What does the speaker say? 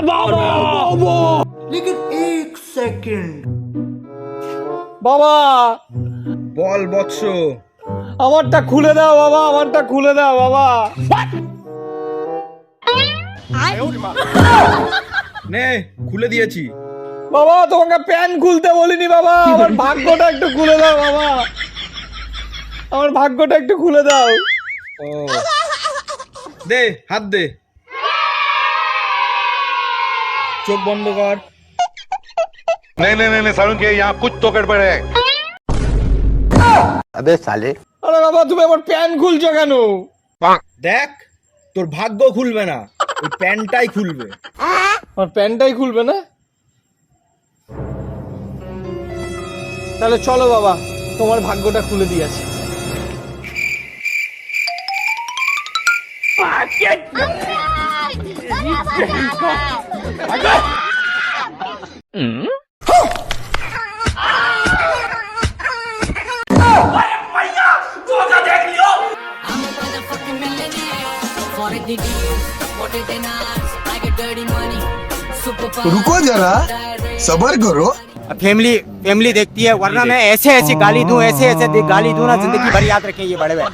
বাবা लेकिन एक सेकंड বাবা বল বৎস। আমারটা খুলে দাও বাবা, আমারটা খুলে দাও বাবা। নে খুলে দিয়েছি। বাবা তোমাকে প্যান্ট খুলতে বলিনি বাবা, আমার ভাগ্যটা একটু খুলে দাও বাবা, আমার ভাগ্যটা একটু খুলে দাও। ও দে, হাত দে, চোখ বন্ধ কর। नहीं नहीं नहीं सारुण के यहाँ कुछ तो गड़बड़ है। अबे साले আরে বাবা তুমি আমার প্যান্ট খুলছো কেন? দেখ তোর ভাগ্য খুলবে না, ওই প্যান্টটাই খুলবে। আমার প্যান্টটাই খুলবে না? তাহলে চলো বাবা, তোমার ভাগ্যটা খুলে দিয়েছি। I'm a motherfucking millionaire. For the deals, what it in us? I get dirty money. Super रुको जरा सबर करो। फैमिली फैमिली देखती है, वरना मैं ऐसे ऐसे गाली दूं, ऐसे ऐसे गाली दूं ना, जिंदगी भर याद रखें ये बड़े भाई।